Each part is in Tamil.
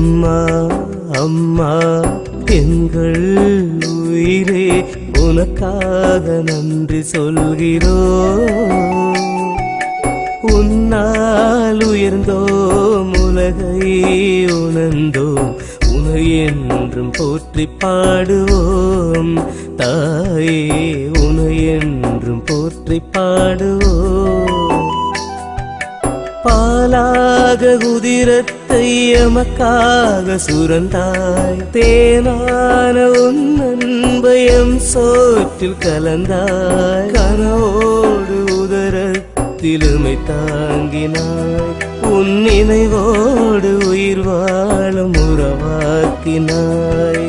அம்மா அம்மா எங்கள் உயிரே உனக்காக நன்றி சொல்கிறோம். உன்னால் உயர்ந்தோம் உலகை உணர்ந்தோம் உனை என்றும் போற்றி பாடுவோம். தாயே உனை என்றும் போற்றி பாடுவோம். பாலாக உதிரத்தை எமக்காக சுரந்தாய். தேனான உன் அன்பயம் சோற்றில் கலந்தாய். கனவோடு உதரத்திலுமை தாங்கினாய். உன் நினைவோடு உயிர் வாழும் உறவாக்கினாய்.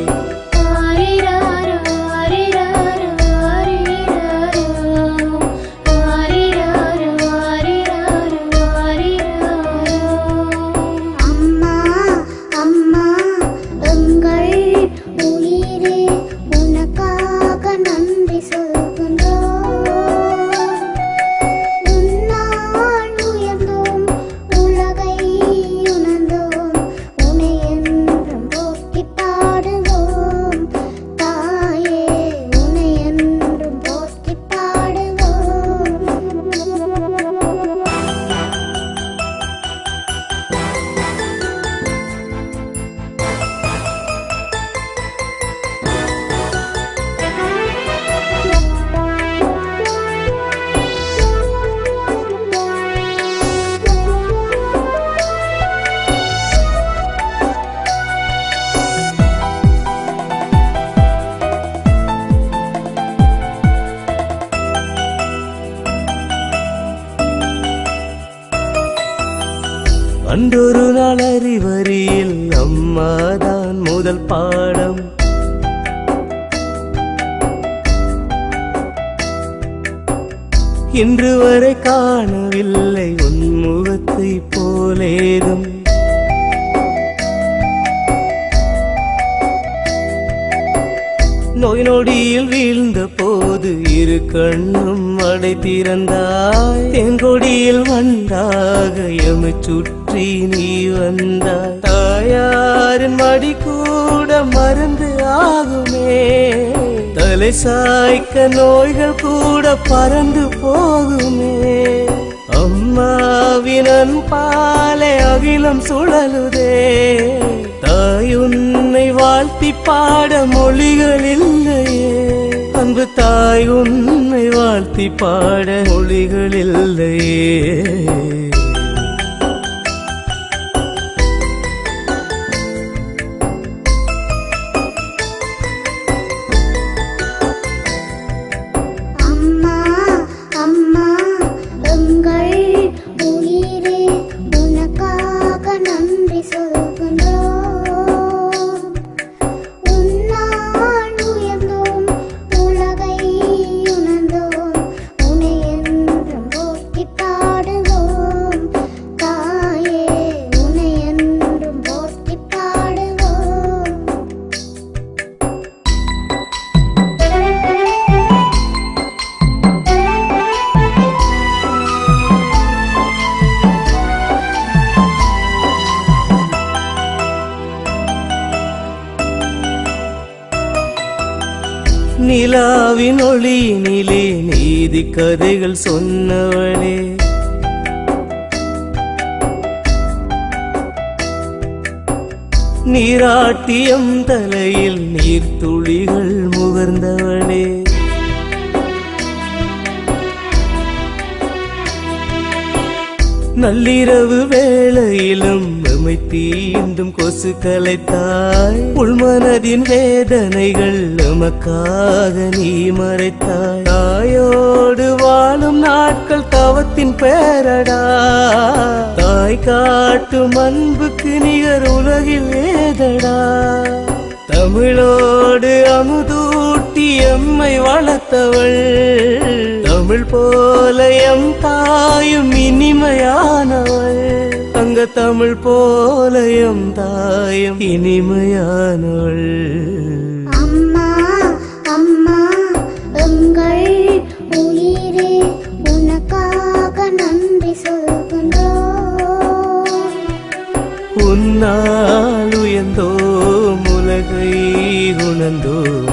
அன்றொரு நாள் அறிவரியில் அம்மாதான் முதல் பாடம். இன்று வரை காணவில்லை உன் முகத்தை போலேதும். நோய் நொடியில் வீழ்ந்த போது இரு கண்ணும் அடைத்திறந்தாய். தென்கொடியில் வந்தாக எமை சுற்றி நீ வந்தாய். தாயாரின் மடி கூட மருந்து ஆகுமே. தலை சாய்க்க நோய்கள் கூட பறந்து போகுமே. அம்மாவின் அன்பாலே அகிலம் சுழலுதே. தாயுன்னை வாழ்த்தி பாட மொழிகள் இல்லையே. அன்பு தாய் உன்னை வாழ்த்தி பாட மொழிகள் இல்லையே. நிலாவின் ஒளியினிலே நீதி கதைகள் சொன்னவளே. நீராட்டியம் தலையில் நீர்த்துளிகள் முகர்ந்தவளே. நள்ளிரவு வேளையிலும் எமை தீண்டும் கொசு கலைத்தாய். உள்மனதின் வேதனைகள் எமக்காக நீ மறைத்தாய். தாயோடு வாழும் நாட்கள் தவத்தின் பேரடா. தாய் காட்டும் அன்புக்கு நிகர் உலகில் ஏதடா. தமிழோடு அமுதூட்டி எம்மை வளர்த்தவள். தமிழ் போல எம் தாயும் இனிமையானவள். தங்க தமிழ் போல எம் தாயும் இனிமையானவள். அம்மா அம்மா எங்கள் உயிரே உனக்காக நன்றி சொல்கின்றோம். உன்னால் உணர்ந்தோம்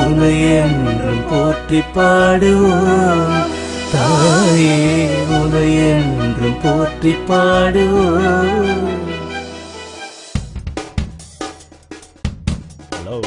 உன்னை என்றும் போற்றி பாடுவோம் தாயே உன்னை என்றும் போற்றி பாடுவோம். ஹலோ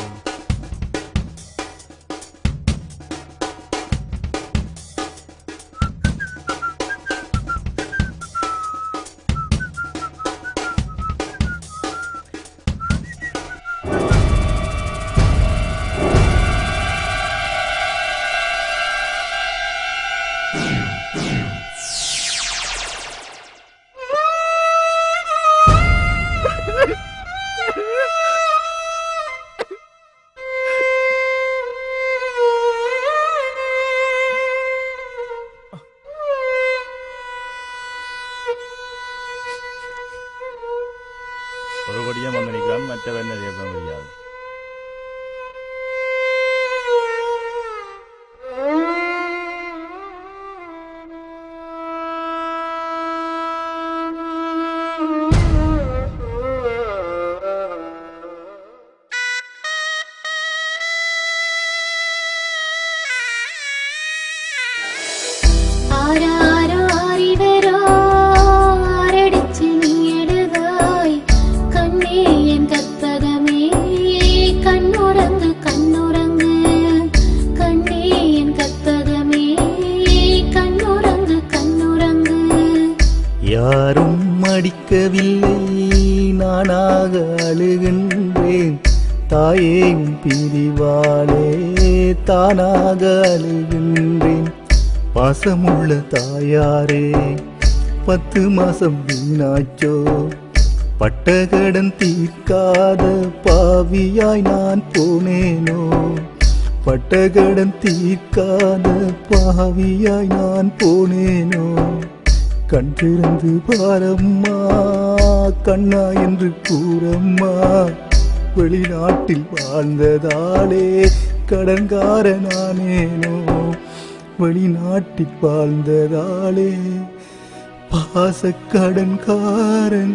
ஒரு படியும் வந்து நிற்கிறான், மற்றவன் என்ன செய்ய முடியாது. யாரும் அடிக்கவில்லை நானாக அழுகின்றேன் தாயே உன் பிரிவாளே தானாக அழுகின்றேன். பாசமுள்ள தாயாரே 10 மாசம் வீணாச்சோ பட்டகடன் தீர்க்காத பாவியாய் நான் போனேனோ பட்டகடன் தீர்க்காத பாவியாய் நான் போனேனோ. கண் திறந்து பாரம்மா கண்ணா என்று கூறம்மா வெளிநாட்டில் வாழ்ந்ததாலே கடன்காரனானேனோ வெளிநாட்டில் வாழ்ந்ததாலே பாச கடன்காரனானேனோ.